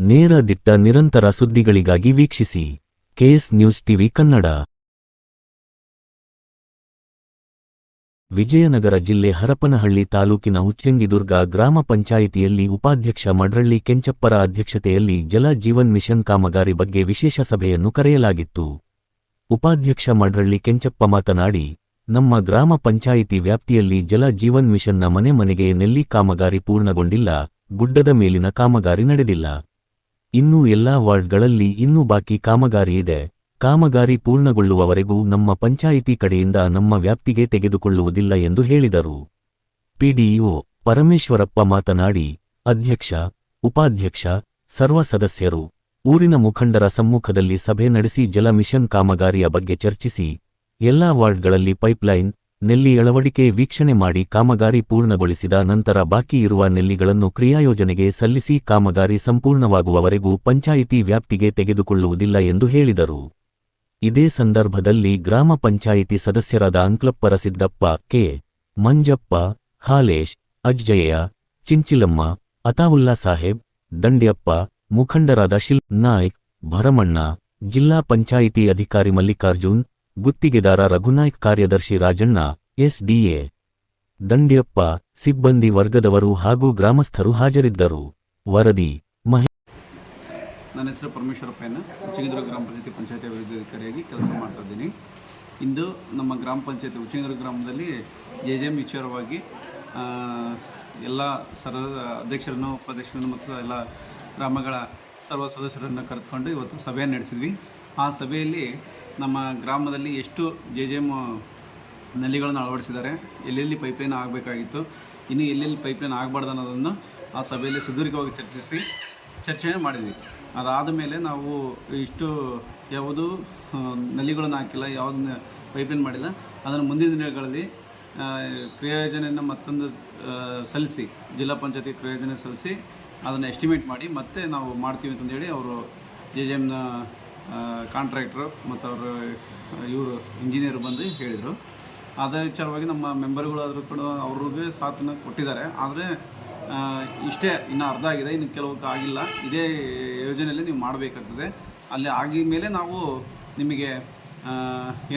ನೇರ ದಿಟ್ಟ ನಿರಂತರ ಸುದ್ದಿಗಳಿಗಾಗಿ ವೀಕ್ಷಿಸಿ KS news TV Kannada. Vijayanagara ಜಿಲ್ಲೆ ಹರಪನಹಳ್ಳಿ ತಾಲೂಕಿನ ಉಚ್ಚಂಗಿದುರ್ಗ ಗ್ರಾಮ ಪಂಚಾಯಿತಿಯಲ್ಲಿ ಉಪಾಧ್ಯಕ್ಷ ಮಡ್ರಳ್ಳಿ ಕೆಂಚಪ್ಪರ ಅಧ್ಯಕ್ಷತೆಯಲ್ಲಿ ಜಲ ಜೀವನ್ ಮಿಷನ್ ಕಾಮಗಾರಿ ಬಗ್ಗೆ ವಿಶೇಷ ಸಭೆಯನ್ನು ಕರೆಯಲಾಗಿತ್ತು. ಉಪಾಧ್ಯಕ್ಷ ಮಡ್ರಳ್ಳಿ ಕೆಂಚಪ್ಪ ಮಾತನಾಡಿ, ನಮ್ಮ ಗ್ರಾಮ ಪಂಚಾಯಿತಿ ವ್ಯಾಪ್ತಿಯಲ್ಲಿ ಜಲ ಜೀವನ್ ಮಿಷನ್ನ ಮನೆ ಮನೆಗೆ ನೆಲ್ಲಿ ಕಾಮಗಾರಿ ಪೂರ್ಣಗೊಂಡಿಲ್ಲ, ಗುಡ್ಡದ ಮೇಲಿನ ಕಾಮಗಾರಿ ನಡೆದಿಲ್ಲ. ಇನ್ನೂ ಎಲ್ಲಾ ವಾರ್ಡ್ಗಳಲ್ಲಿ ಇನ್ನೂ ಬಾಕಿ ಕಾಮಗಾರಿ ಇದೆ. ಕಾಮಗಾರಿ ಪೂರ್ಣಗೊಳ್ಳುವವರೆಗೂ ನಮ್ಮ ಪಂಚಾಯಿತಿ ಕಡೆಯಿಂದ ನಮ್ಮ ವ್ಯಾಪ್ತಿಗೆ ತೆಗೆದುಕೊಳ್ಳುವುದಿಲ್ಲ ಎಂದು ಹೇಳಿದರು. ಪಿಡಿಒ ಪರಮೇಶ್ವರಪ್ಪ ಮಾತನಾಡಿ, ಅಧ್ಯಕ್ಷ, ಉಪಾಧ್ಯಕ್ಷ, ಸರ್ವ ಸದಸ್ಯರು, ಊರಿನ ಮುಖಂಡರ ಸಮ್ಮುಖದಲ್ಲಿ ಸಭೆ ನಡೆಸಿ ಜಲ ಮಿಷನ್ ಕಾಮಗಾರಿಯ ಬಗ್ಗೆ ಚರ್ಚಿಸಿ, ಎಲ್ಲಾ ವಾರ್ಡ್ಗಳಲ್ಲಿ ಪೈಪ್ಲೈನ್, ನೆಲ್ಲಿ ಅಳವಡಿಕೆ ವೀಕ್ಷಣೆ ಮಾಡಿ ಕಾಮಗಾರಿ ಪೂರ್ಣಗೊಳಿಸಿದ ನಂತರ ಬಾಕಿ ಇರುವ ನೆಲ್ಲಿಗಳನ್ನು ಕ್ರಿಯಾಯೋಜನೆಗೆ ಸಲ್ಲಿಸಿ ಕಾಮಗಾರಿ ಸಂಪೂರ್ಣವಾಗುವವರೆಗೂ ಪಂಚಾಯಿತಿ ವ್ಯಾಪ್ತಿಗೆ ತೆಗೆದುಕೊಳ್ಳುವುದಿಲ್ಲ ಎಂದು ಹೇಳಿದರು. ಇದೇ ಸಂದರ್ಭದಲ್ಲಿ ಗ್ರಾಮ ಪಂಚಾಯಿತಿ ಸದಸ್ಯರಾದ ಅಂಕ್ಲಪ್ಪರ ಸಿದ್ದಪ್ಪ, ಕೆ. ಮಂಜಪ್ಪ, ಹಾಲೇಶ್, ಅಜ್ಜಯ್ಯ, ಚಿಂಚಿಲಮ್ಮ, ಅತಾವುಲ್ಲಾ ಸಾಹೇಬ್, ದಂಡ್ಯಪ್ಪ, ಮುಖಂಡರಾದ ಶಿಲ್ಪ್ ನಾಯ್ಕ್, ಭರಮಣ್ಣ, ಜಿಲ್ಲಾ ಪಂಚಾಯಿತಿ ಅಧಿಕಾರಿ ಮಲ್ಲಿಕಾರ್ಜುನ್, ಗುತ್ತಿಗೆದಾರ ರಘುನಾಯ್ಕ್, ಕಾರ್ಯದರ್ಶಿ ರಾಜಣ್ಣ, ಎಸ್ಡಿಎ ದಂಡ್ಯಪ್ಪ, ಸಿಬ್ಬಂದಿ ವರ್ಗದವರು ಹಾಗೂ ಗ್ರಾಮಸ್ಥರು ಹಾಜರಿದ್ದರು. ವರದಿ ನನ್ನ ಹೆಸರು ಪರಮೇಶ್ವರಪ್ಪ. ಉಚ್ಚಂಗಿದುರ್ಗ ಗ್ರಾಮ ಪಂಚಾಯತಿ ಅಭಿವೃದ್ಧಿ ಅಧಿಕಾರಿಯಾಗಿ ಕೆಲಸ ಮಾಡ್ತಾ ಇದ್ದೀನಿ. ಇಂದು ನಮ್ಮ ಗ್ರಾಮ ಪಂಚಾಯತಿ ಉಚ್ಚಂಗಿದುರ್ಗ ಗ್ರಾಮದಲ್ಲಿ ಜೆಜೆಎಂ ವಿಚಾರವಾಗಿ ಎಲ್ಲ ಅಧ್ಯಕ್ಷರನ್ನು, ಉಪಾಧ್ಯಕ್ಷರನ್ನು ಮತ್ತು ಎಲ್ಲ ಗ್ರಾಮಗಳ ಸರ್ವ ಸದಸ್ಯರನ್ನು ಕರೆದುಕೊಂಡು ಇವತ್ತು ಸಭೆಯನ್ನು ನಡೆಸಿದ್ವಿ. ಆ ಸಭೆಯಲ್ಲಿ ನಮ್ಮ ಗ್ರಾಮದಲ್ಲಿ ಎಷ್ಟು ಜೆಜೆಎಂ ನಲ್ಲಿಗಳನ್ನು ಅಳವಡಿಸಿದ್ದಾರೆ, ಎಲ್ಲೆಲ್ಲಿ ಪೈಪ್ಲೈನ್ ಆಗಬೇಕಾಗಿತ್ತು, ಇನ್ನು ಎಲ್ಲೆಲ್ಲಿ ಪೈಪ್ಲೈನ್ ಆಗಬಾರ್ದು ಅನ್ನೋದನ್ನು ಆ ಸಭೆಯಲ್ಲಿ ಸುದೀರ್ಘವಾಗಿ ಚರ್ಚೆ ಮಾಡಿದ್ವಿ. ಅದಾದ ಮೇಲೆ ನಾವು ಇಷ್ಟು ಯಾವುದು ನಲ್ಲಿಗಳನ್ನು ಹಾಕಿಲ್ಲ, ಯಾವುದು ಪೈಪ್ಲೈನ್ ಮಾಡಿಲ್ಲ, ಅದನ್ನು ಮುಂದಿನ ದಿನಗಳಲ್ಲಿ ಕ್ರಿಯಾಯೋಜನೆಯನ್ನು ಮತ್ತೊಂದು ಸಲ್ಲಿಸಿ, ಜಿಲ್ಲಾ ಪಂಚಾಯತಿ ಕ್ರಿಯಾಯೋಜನೆ ಸಲ್ಲಿಸಿ ಅದನ್ನು ಎಸ್ಟಿಮೇಟ್ ಮಾಡಿ ಮತ್ತೆ ನಾವು ಮಾಡ್ತೀವಿ ಅಂತಂದೇಳಿ ಅವರು ಜೆಜೆಎಮ್ನ ಕಾಂಟ್ರಾಕ್ಟ್ರು ಮತ್ತು ಇವರು ಇಂಜಿನಿಯರ್ ಬಂದು ಹೇಳಿದರು. ಅದೇ ವಿಚಾರವಾಗಿ ನಮ್ಮ ಮೆಂಬರ್ಗಳು ಆದರೂ ಕೂಡ ಅವ್ರಿಗೆ ಸಾಥನ್ನು ಕೊಟ್ಟಿದ್ದಾರೆ. ಆದರೆ ಇಷ್ಟೇ ಇನ್ನು ಅರ್ಧ ಆಗಿದೆ, ಇನ್ನು ಕೆಲವು ಆಗಿಲ್ಲ. ಇದೇ ಯೋಜನೆಯಲ್ಲಿ ನೀವು ಮಾಡಬೇಕಾಗ್ತದೆ. ಅಲ್ಲಿ ಆಗಿದ ಮೇಲೆ ನಾವು ನಿಮಗೆ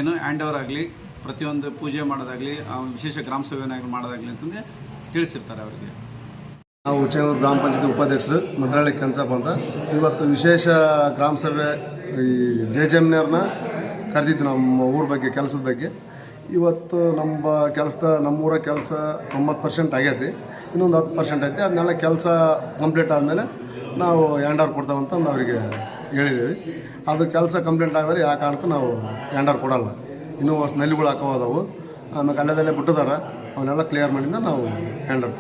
ಏನು ಹ್ಯಾಂಡ್ ಓವರ್ ಆಗಲಿ, ಪ್ರತಿಯೊಂದು ಪೂಜೆ ಮಾಡೋದಾಗಲಿ, ವಿಶೇಷ ಗ್ರಾಮ ಸಭೆಯನ್ನು ಮಾಡೋದಾಗಲಿ ಅಂತಂದು ತಿಳಿಸಿರ್ತಾರೆ ಅವರಿಗೆ. ನಾವು ಉಚ್ಚಂಗಿದುರ್ಗ ಗ್ರಾಮ ಪಂಚಾಯತಿ ಉಪಾಧ್ಯಕ್ಷರು ಮಡ್ರಳ್ಳಿ ಕೆಂಚಪ್ಪ ಅಂತ. ಇವತ್ತು ವಿಶೇಷ ಗ್ರಾಮ ಸಭೆ ಈ ಜೆಜೆಎಮ್ನವ್ರನ್ನ ಕರೆದಿದ್ದು ನಮ್ಮ ಊರ ಬಗ್ಗೆ, ಕೆಲಸದ ಬಗ್ಗೆ. ಇವತ್ತು ನಮ್ಮೂರ ಕೆಲಸ 90% ಆಗೈತಿ, ಇನ್ನೊಂದು 10% ಐತಿ. ಅದನ್ನೆಲ್ಲ ಕೆಲಸ ಕಂಪ್ಲೀಟ್ ಆದಮೇಲೆ ನಾವು ಹ್ಯಾಂಡ್ ಓವರ್ ಕೊಡ್ತಾವಂತ ಅವರಿಗೆ ಹೇಳಿದ್ದೀವಿ. ಅದು ಕೆಲಸ ಕಂಪ್ಲೀಟ್ ಆಗಿದ್ರೆ ಯಾವ ಕಾರಣಕ್ಕೂ ನಾವು ಹ್ಯಾಂಡ್ ಓವರ್ ಕೊಡೋಲ್ಲ. ಇನ್ನೂ ಹೊಸ ನೆಲೆಗಳು ಹಾಕೋದವು, ಆಮೇಲೆ ಅಲ್ಲದಲ್ಲೇ ಬಿಟ್ಟಿದ್ದಾರೆ, ಅವನ್ನೆಲ್ಲ ಕ್ಲಿಯರ್ ಮಾಡಿಂದ ನಾವು ಹ್ಯಾಂಡ್ ಓವರ್